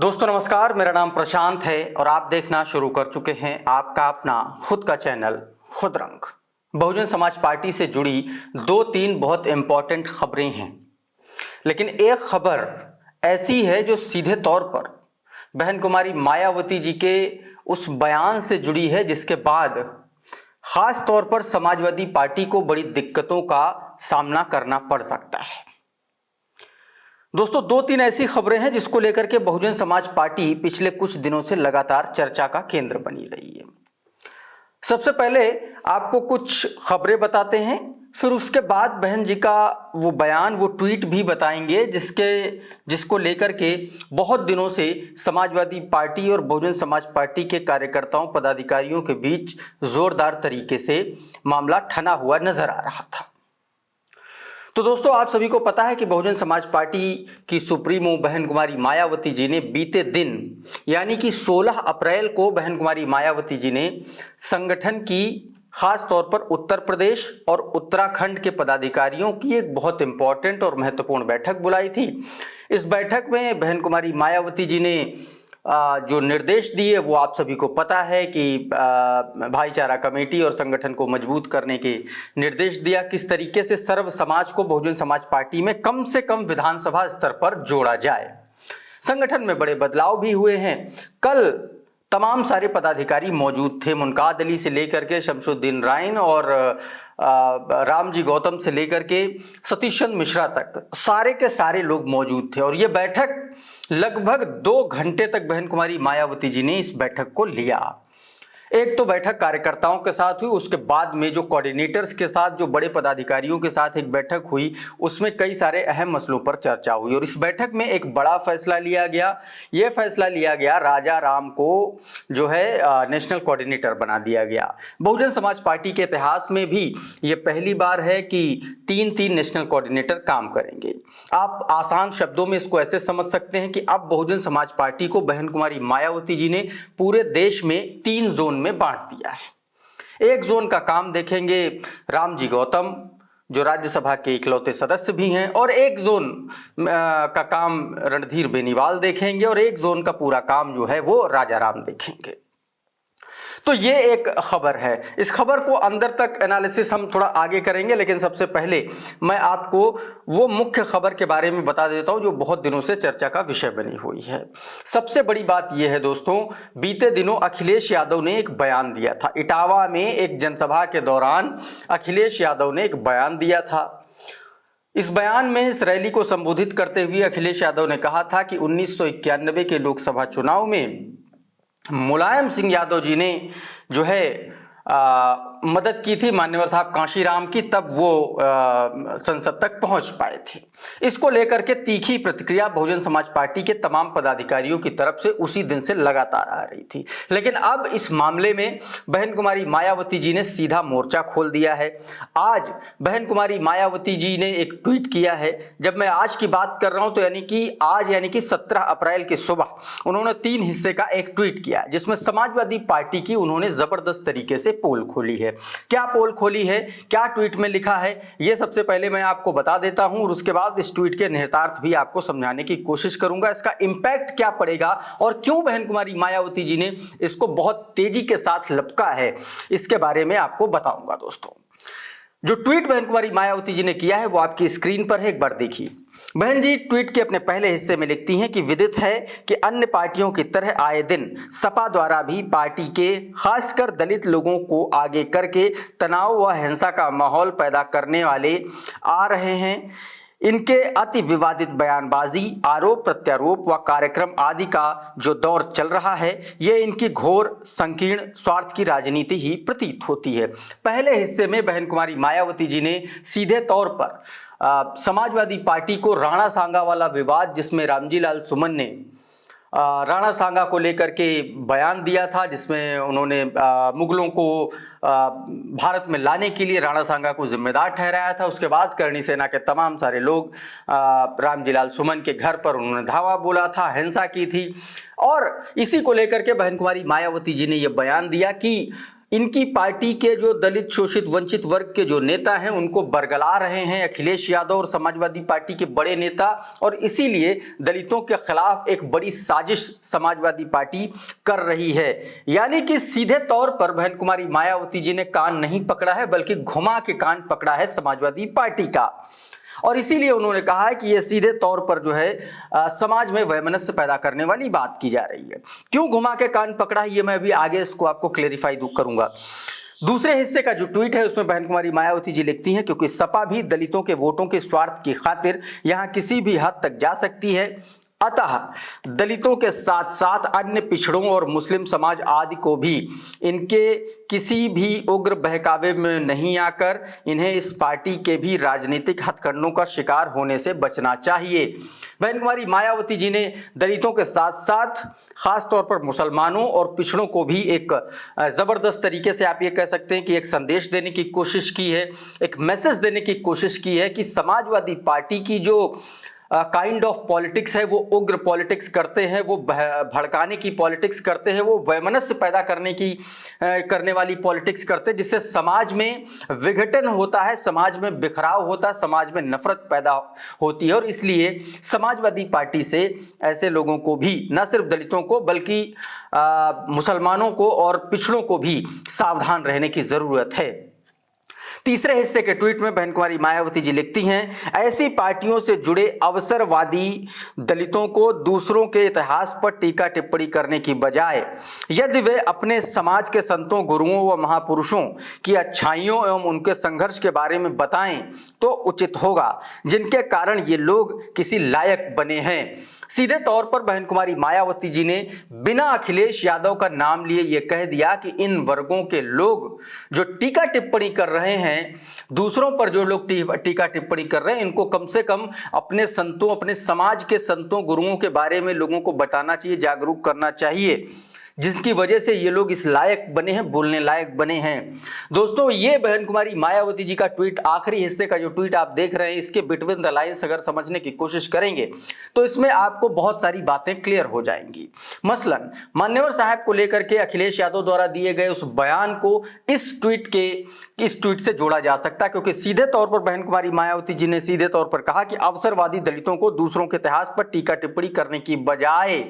दोस्तों नमस्कार, मेरा नाम प्रशांत है और आप देखना शुरू कर चुके हैं आपका अपना खुद का चैनल खुद रंग। बहुजन समाज पार्टी से जुड़ी दो तीन बहुत इंपॉर्टेंट खबरें हैं, लेकिन एक खबर ऐसी है जो सीधे तौर पर बहन कुमारी मायावती जी के उस बयान से जुड़ी है, जिसके बाद खास तौर पर समाजवादी पार्टी को बड़ी दिक्कतों का सामना करना पड़ सकता है। दोस्तों, दो तीन ऐसी खबरें हैं जिसको लेकर के बहुजन समाज पार्टी पिछले कुछ दिनों से लगातार चर्चा का केंद्र बनी रही है। सबसे पहले आपको कुछ खबरें बताते हैं, फिर उसके बाद बहन जी का वो बयान, वो ट्वीट भी बताएंगे जिसको लेकर के बहुत दिनों से समाजवादी पार्टी और बहुजन समाज पार्टी के कार्यकर्ताओं पदाधिकारियों के बीच जोरदार तरीके से मामला ठना हुआ नजर आ रहा था। तो दोस्तों, आप सभी को पता है कि बहुजन समाज पार्टी की सुप्रीमो बहन कुमारी मायावती जी ने बीते दिन यानी कि 16 अप्रैल को बहन कुमारी मायावती जी ने संगठन की खास तौर पर उत्तर प्रदेश और उत्तराखंड के पदाधिकारियों की एक बहुत इंपॉर्टेंट और महत्वपूर्ण बैठक बुलाई थी। इस बैठक में बहन कुमारी मायावती जी ने जो निर्देश दिए वो आप सभी को पता है कि भाईचारा कमेटी और संगठन को मजबूत करने के निर्देश दिया। किस तरीके से सर्व समाज को बहुजन समाज पार्टी में कम से कम विधानसभा स्तर पर जोड़ा जाए। संगठन में बड़े बदलाव भी हुए हैं। कल तमाम सारे पदाधिकारी मौजूद थे, मुनकाद अली से लेकर के शमशुद्दीन राइन और रामजी गौतम से लेकर के सतीश चंद्र मिश्रा तक सारे के सारे लोग मौजूद थे। और ये बैठक लगभग 2 घंटे तक बहन कुमारी मायावती जी ने इस बैठक को लिया। एक तो बैठक कार्यकर्ताओं के साथ हुई, उसके बाद में जो कोऑर्डिनेटर्स के साथ, जो बड़े पदाधिकारियों के साथ एक बैठक हुई, उसमें कई सारे अहम मसलों पर चर्चा हुई। और इस बैठक में एक बड़ा फैसला लिया गया। यह फैसला लिया गया, राजा राम को जो है नेशनल कोऑर्डिनेटर बना दिया गया। बहुजन समाज पार्टी के इतिहास में भी ये पहली बार है कि 3 नेशनल कोऑर्डिनेटर काम करेंगे। आप आसान शब्दों में इसको ऐसे समझ सकते हैं कि अब बहुजन समाज पार्टी को बहन कुमारी मायावती जी ने पूरे देश में 3 जोन में बांट दिया है। एक जोन का काम देखेंगे रामजी गौतम, जो राज्यसभा के इकलौते सदस्य भी हैं, और एक जोन का काम रणधीर बेनीवाल देखेंगे, और एक जोन का पूरा काम जो है वो राजा राम देखेंगे। तो ये एक खबर है। इस खबर को अंदर तक एनालिसिस हम थोड़ा आगे करेंगे, लेकिन सबसे पहले मैं आपको वो मुख्य खबर के बारे में बता देता हूं जो बहुत दिनों से चर्चा का विषय बनी हुई है। सबसे बड़ी बात यह है दोस्तों, बीते दिनों अखिलेश यादव ने एक बयान दिया था। इटावा में एक जनसभा के दौरान अखिलेश यादव ने एक बयान दिया था। इस बयान में इस रैली को संबोधित करते हुए अखिलेश यादव ने कहा था कि 1991 के लोकसभा चुनाव में मुलायम सिंह यादव जी ने जो है मदद की थी मान्यवर साहब कांशीराम की, तब वो संसद तक पहुंच पाए थे। इसको लेकर के तीखी प्रतिक्रिया बहुजन समाज पार्टी के तमाम पदाधिकारियों की तरफ से उसी दिन से लगातार आ रही थी। लेकिन अब इस मामले में बहन कुमारी मायावती जी ने सीधा मोर्चा खोल दिया है। आज बहन कुमारी मायावती जी ने एक ट्वीट किया है। जब मैं आज की बात कर रहा हूं तो यानी कि 17 अप्रैल की सुबह उन्होंने 3 हिस्से का एक ट्वीट किया, जिसमें समाजवादी पार्टी की उन्होंने जबरदस्त तरीके से पोल खोली है। क्या पोल खोली है, क्या ट्वीट में लिखा है, यह सबसे पहले मैं आपको बता देता हूं, और उसके बाद इस ट्वीट के निहितार्थ भी आपको समझाने की कोशिश करूंगा। इसका इंपैक्ट क्या पड़ेगा और क्यों बहन कुमारी मायावती जी ने इसको बहुत तेजी के साथ लपका है, इसके बारे में आपको बताऊंगा। दोस्तों, जो ट्वीट बहन कुमारी मायावती जी ने किया है वो आपकी स्क्रीन पर है, एक बार देखिए। बहन जी ट्वीट के अपने पहले हिस्से में लिखती हैं कि विदित है कि अन्य पार्टियों की तरह आए दिन सपा द्वारा भी पार्टी के खासकर दलित लोगों को आगे करके तनाव व हिंसा का माहौल पैदा करने वाले आ रहे हैं। इनके अति विवादित बयानबाजी, आरोप प्रत्यारोप व कार्यक्रम आदि का जो दौर चल रहा है, यह इनकी घोर संकीर्ण स्वार्थ की राजनीति ही प्रतीत होती है। पहले हिस्से में बहन कुमारी मायावती जी ने सीधे तौर पर समाजवादी पार्टी को राणा सांगा वाला विवाद, जिसमें रामजी लाल सुमन ने राणा सांगा को लेकर के बयान दिया था, जिसमें उन्होंने मुगलों को भारत में लाने के लिए राणा सांगा को जिम्मेदार ठहराया था। उसके बाद करणी सेना के तमाम सारे लोग रामजी लाल सुमन के घर पर उन्होंने धावा बोला था, हिंसा की थी। और इसी को लेकर के बहन कुमारी मायावती जी ने यह बयान दिया कि इनकी पार्टी के जो दलित शोषित वंचित वर्ग के जो नेता हैं उनको बरगला रहे हैं अखिलेश यादव और समाजवादी पार्टी के बड़े नेता, और इसीलिए दलितों के खिलाफ एक बड़ी साजिश समाजवादी पार्टी कर रही है। यानी कि सीधे तौर पर बहन कुमारी मायावती जी ने कान नहीं पकड़ा है बल्कि घुमा के कान पकड़ा है समाजवादी पार्टी का, और इसीलिए उन्होंने कहा है कि यह सीधे तौर पर जो है समाज में वैमनस्य पैदा करने वाली बात की जा रही है। क्यों घुमा के कान पकड़ा है ये मैं अभी आगे इसको आपको क्लेरिफाई करूंगा। दूसरे हिस्से का जो ट्वीट है उसमें बहन कुमारी मायावती जी लिखती हैं, क्योंकि सपा भी दलितों के वोटों के स्वार्थ की खातिर यहां किसी भी हद तक जा सकती है, अतः दलितों के साथ साथ अन्य पिछड़ों और मुस्लिम समाज आदि को भी इनके किसी भी उग्र बहकावे में नहीं आकर इन्हें इस पार्टी के भी राजनीतिक हथकंडों का शिकार होने से बचना चाहिए। बहन कुमारी मायावती जी ने दलितों के साथ साथ खास तौर पर मुसलमानों और पिछड़ों को भी एक जबरदस्त तरीके से आप ये कह सकते हैं कि एक संदेश देने की कोशिश की है, एक मैसेज देने की कोशिश की है कि समाजवादी पार्टी की जो काइंड ऑफ पॉलिटिक्स है वो उग्र पॉलिटिक्स करते हैं, वो भड़काने की पॉलिटिक्स करते हैं, वो वैमनस्य पैदा करने वाली पॉलिटिक्स करते हैं, जिससे समाज में विघटन होता है, समाज में बिखराव होता है, समाज में नफरत पैदा होती है। और इसलिए समाजवादी पार्टी से ऐसे लोगों को भी, न सिर्फ दलितों को बल्कि मुसलमानों को और पिछड़ों को भी सावधान रहने की जरूरत है। तीसरे हिस्से के ट्वीट में बहन कुमारी मायावती जी लिखती हैं, ऐसी पार्टियों से जुड़े अवसरवादी दलितों को दूसरों के इतिहास पर टीका टिप्पणी करने की बजाय यदि वे अपने समाज के संतों, गुरुओं व महापुरुषों की अच्छाइयों एवं उनके संघर्ष के बारे में बताएं तो उचित होगा, जिनके कारण ये लोग किसी लायक बने हैं। सीधे तौर पर बहन कुमारी मायावती जी ने बिना अखिलेश यादव का नाम लिए यह कह दिया कि इन वर्गों के लोग जो टीका टिप्पणी कर रहे हैं, दूसरों पर जो लोग टीका टिप्पणी कर रहे हैं, इनको कम से कम अपने संतों, अपने समाज के संतों, गुरुओं के बारे में लोगों को बताना चाहिए, जागरूक करना चाहिए, जिसकी वजह से ये लोग इस लायक बने हैं, बोलने लायक बने हैं। दोस्तों, ये बहन कुमारी मायावती जी का ट्वीट, आखिरी हिस्से का जो ट्वीट आप देख रहे हैं, इसके बिटवीन द लाइंस अगर समझने की कोशिश करेंगे तो इसमें आपको बहुत सारी बातें क्लियर हो जाएंगी। मसलन मान्यवर साहब को लेकर के अखिलेश यादव द्वारा दिए गए उस बयान को इस ट्वीट से जोड़ा जा सकता है, क्योंकि सीधे तौर पर बहन कुमारी मायावती जी ने सीधे तौर पर कहा कि अवसरवादी दलितों को दूसरों के इतिहास पर टीका टिप्पणी करने की बजाय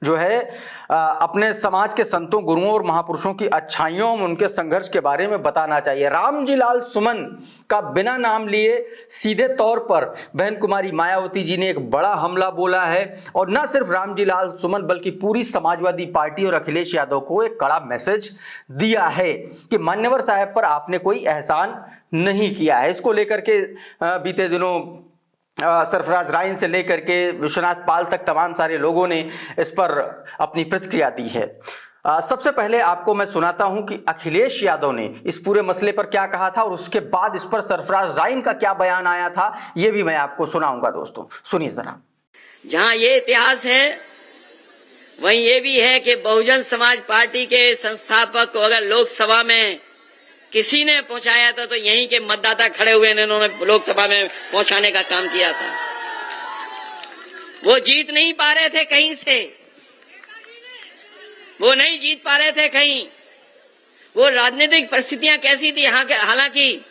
जो है अपने समाज के संतों, गुरुओं और महापुरुषों की अच्छाइयों, उनके संघर्ष के बारे में बताना चाहिए। रामजी लाल सुमन का बिना नाम लिए सीधे तौर पर बहन कुमारी मायावती जी ने एक बड़ा हमला बोला है, और न सिर्फ रामजी लाल सुमन बल्कि पूरी समाजवादी पार्टी और अखिलेश यादव को एक कड़ा मैसेज दिया है कि मान्यवर साहब पर आपने कोई एहसान नहीं किया है। इसको लेकर के बीते दिनों सरफराज राइन से लेकर के विश्वनाथ पाल तक तमाम सारे लोगों ने इस पर अपनी प्रतिक्रिया दी है। सबसे पहले आपको मैं सुनाता हूं कि अखिलेश यादव ने इस पूरे मसले पर क्या कहा था, और उसके बाद इस पर सरफराज राइन का क्या बयान आया था, यह भी मैं आपको सुनाऊंगा। दोस्तों सुनिए जरा। जहां ये इतिहास है वहीं ये भी है कि बहुजन समाज पार्टी के संस्थापक को अगर लोकसभा में किसी ने पहुंचाया था तो यहीं के मतदाता खड़े हुए ने उन्होंने लोकसभा में पहुंचाने का काम किया था। वो जीत नहीं पा रहे थे कहीं से, वो नहीं जीत पा रहे थे कहीं। वो राजनीतिक परिस्थितियां कैसी थी यहाँ के, हालांकि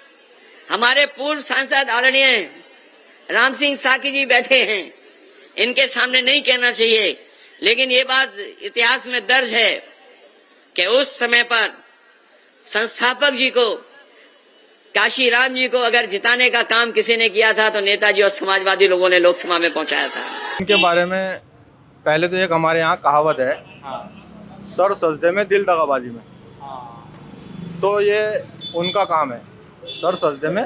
हमारे पूर्व सांसद आदरणीय राम सिंह साकी जी बैठे हैं, इनके सामने नहीं कहना चाहिए, लेकिन ये बात इतिहास में दर्ज है कि उस समय पर संस्थापक जी को, काशी राम जी को अगर जिताने का काम किसी ने किया था तो नेताजी और समाजवादी लोगों ने लोकसभा में पहुंचाया था। इनके बारे में पहले तो एक हमारे यहाँ कहावत है, सर सजदे में दिल दगाबाजी में। तो ये उनका काम है, सर सजदे में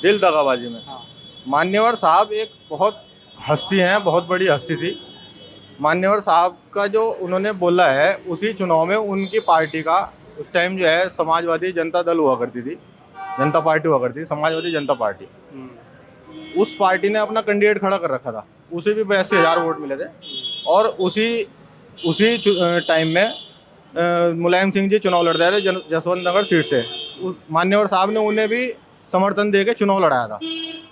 दिल दगाबाजी में। मान्यवर साहब एक बहुत हस्ती हैं, बहुत बड़ी हस्ती थी। मान्यवर साहब का जो उन्होंने बोला है, उसी चुनाव में उनकी पार्टी का उस टाइम जो है समाजवादी जनता दल हुआ करती थी, जनता पार्टी हुआ करती थी, समाजवादी जनता पार्टी। उस पार्टी ने अपना कैंडिडेट खड़ा कर रखा था, उसे भी 82,000 वोट मिले थे। और उसी टाइम में मुलायम सिंह जी चुनाव लड़ रहे थे जसवंत नगर सीट से। मान्यवर साहब ने उन्हें भी समर्थन दे के चुनाव लड़ाया था।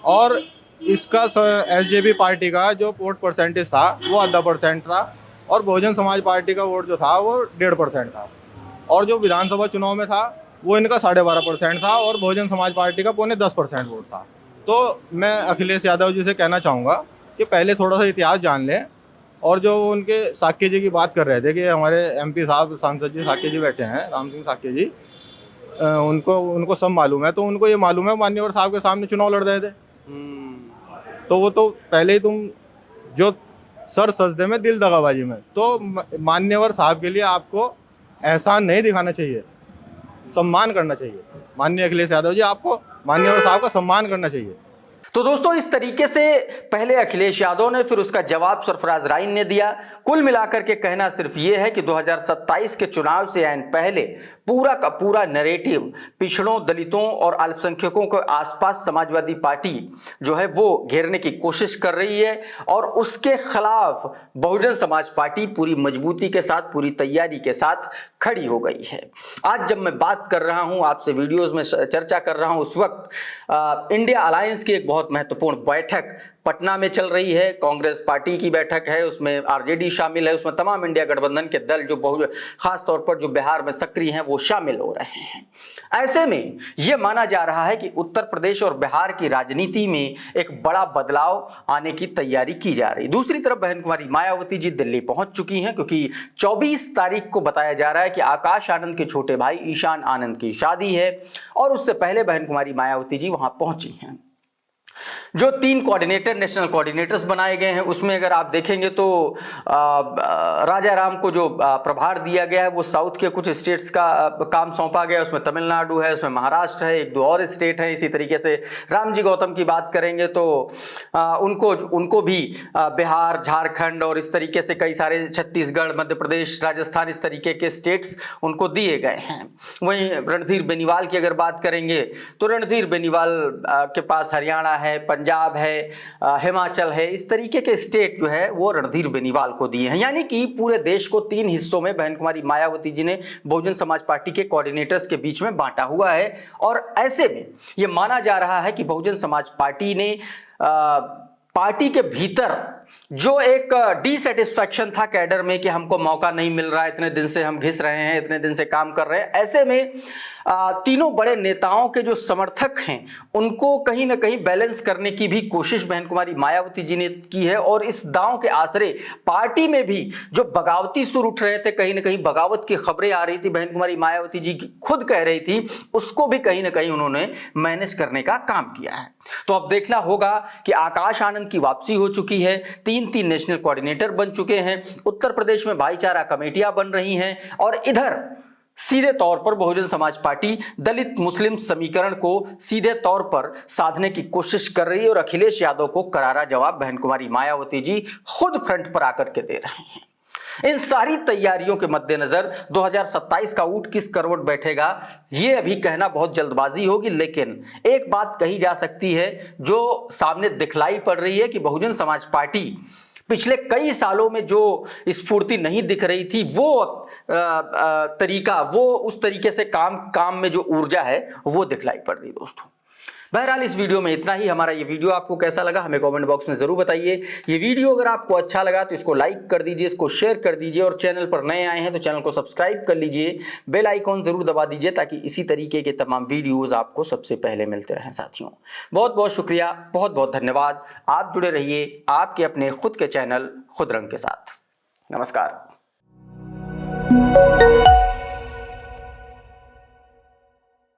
और इसका एसजेपी पार्टी का जो वोट परसेंटेज था वो 0.5% था, और बहुजन समाज पार्टी का वोट जो था वो 1.5% था। और जो विधानसभा चुनाव में था वो इनका 12.5% था और बहुजन समाज पार्टी का 9.5% वोट था। तो मैं अखिलेश यादव जी से कहना चाहूँगा कि पहले थोड़ा सा इतिहास जान लें। और जो उनके साक्य जी की बात कर रहे थे कि हमारे MP साहब सांसद जी साक्य जी बैठे हैं, राम सिंह साक्य जी, उनको सब मालूम है। तो उनको ये मालूम है मान्यवर साहब के सामने चुनाव लड़ रहे थे। तो वो तो पहले ही तुम जो सर सजदे में दिल दगाबाजी में, तो मान्यवर साहब के लिए आपको एहसान नहीं दिखाना चाहिए, सम्मान करना चाहिए। माननीय अखिलेश यादव जी, आपको मान्यवर साहब का सम्मान करना चाहिए। तो दोस्तों, इस तरीके से पहले अखिलेश यादव ने, फिर उसका जवाब सरफराज राइन ने दिया। कुल मिलाकर के कहना सिर्फ ये है कि 2027 के चुनाव से आइन पहले पूरा का पूरा नैरेटिव पिछड़ों, दलितों और अल्पसंख्यकों के आसपास समाजवादी पार्टी जो है वो घेरने की कोशिश कर रही है और उसके खिलाफ बहुजन समाज पार्टी पूरी मजबूती के साथ, पूरी तैयारी के साथ खड़ी हो गई है। आज जब मैं बात कर रहा हूं, आपसे वीडियोस में चर्चा कर रहा हूं, उस वक्त इंडिया अलायंस की एक बहुत महत्वपूर्ण बैठक पटना में चल रही है। कांग्रेस पार्टी की बैठक है, उसमें RJD शामिल है, उसमें तमाम इंडिया गठबंधन के दल जो खास तौर पर जो बिहार में सक्रिय हैं वो शामिल हो रहे हैं। ऐसे में यह माना जा रहा है कि उत्तर प्रदेश और बिहार की राजनीति में एक बड़ा बदलाव आने की तैयारी की जा रही है। दूसरी तरफ बहन कुमारी मायावती जी दिल्ली पहुंच चुकी हैं, क्योंकि 24 तारीख को बताया जा रहा है कि आकाश आनंद के छोटे भाई ईशान आनंद की शादी है और उससे पहले बहन कुमारी मायावती जी वहां पहुंची हैं। जो 3 कोऑर्डिनेटर, नेशनल कोऑर्डिनेटर्स बनाए गए हैं, उसमें अगर आप देखेंगे तो राजा राम को जो प्रभार दिया गया है वो साउथ के कुछ स्टेट्स का काम सौंपा गया है। उसमें तमिलनाडु है, उसमें महाराष्ट्र है, 1-2 और स्टेट है। इसी तरीके से रामजी गौतम की बात करेंगे तो उनको भी बिहार, झारखंड और इस तरीके से कई सारे, छत्तीसगढ़, मध्य प्रदेश, राजस्थान, इस तरीके के स्टेट्स उनको दिए गए हैं। वहीं रणधीर बेनीवाल की अगर बात करेंगे तो रणधीर बेनीवाल के पास हरियाणा है, पंजाब है, हिमाचल है, इस तरीके के स्टेट जो है वो रणधीर बेनीवाल को दिए हैं। यानी कि पूरे देश को 3 हिस्सों में बहन कुमारी मायावती जी ने बहुजन समाज पार्टी के कोऑर्डिनेटर्स के बीच में बांटा हुआ है। और ऐसे में यह माना जा रहा है कि बहुजन समाज पार्टी ने पार्टी के भीतर जो एक डिसैटिस्फैक्शन था कैडर में कि हमको मौका नहीं मिल रहा है, इतने दिन से हम घिस रहे हैं, इतने दिन से काम कर रहे हैं, ऐसे में तीनों बड़े नेताओं के जो समर्थक हैं उनको कहीं ना कहीं बैलेंस करने की भी कोशिश बहन कुमारी मायावती जी ने की है। और इस दांव के आसरे पार्टी में भी जो बगावती सुर उठ रहे थे, कहीं ना कहीं बगावत की खबरें आ रही थी, बहन कुमारी मायावती जी खुद कह रही थी, उसको भी कहीं ना कहीं उन्होंने मैनेज करने का काम किया है। तो अब देखना होगा कि आकाश आनंद की वापसी हो चुकी है, 3 नेशनल कोऑर्डिनेटर बन चुके हैं, उत्तर प्रदेश में भाईचारा कमेटियां बन रही हैं और इधर सीधे तौर पर बहुजन समाज पार्टी दलित मुस्लिम समीकरण को सीधे तौर पर साधने की कोशिश कर रही है। और अखिलेश यादव को करारा जवाब बहन कुमारी मायावती जी खुद फ्रंट पर आकर के दे रहे हैं। इन सारी तैयारियों के मद्देनजर 2027 का ऊंट किस करवट बैठेगा ये अभी कहना बहुत जल्दबाजी होगी, लेकिन एक बात कही जा सकती है जो सामने दिखलाई पड़ रही है कि बहुजन समाज पार्टी पिछले कई सालों में जो स्फूर्ति नहीं दिख रही थी वो तरीका, वो उस तरीके से काम में जो ऊर्जा है वो दिखलाई पड़ रही दोस्तों। बहरहाल इस वीडियो में इतना ही। हमारा ये वीडियो आपको कैसा लगा हमें कमेंट बॉक्स में जरूर बताइए। ये वीडियो अगर आपको अच्छा लगा तो इसको लाइक कर दीजिए, इसको शेयर कर दीजिए और चैनल पर नए आए हैं तो चैनल को सब्सक्राइब कर लीजिए, बेल आइकॉन जरूर दबा दीजिए ताकि इसी तरीके के तमाम वीडियोज आपको सबसे पहले मिलते रहें। साथियों बहुत बहुत शुक्रिया, बहुत बहुत धन्यवाद। आप जुड़े रहिए आपके अपने खुद के चैनल खुद रंग के साथ। नमस्कार।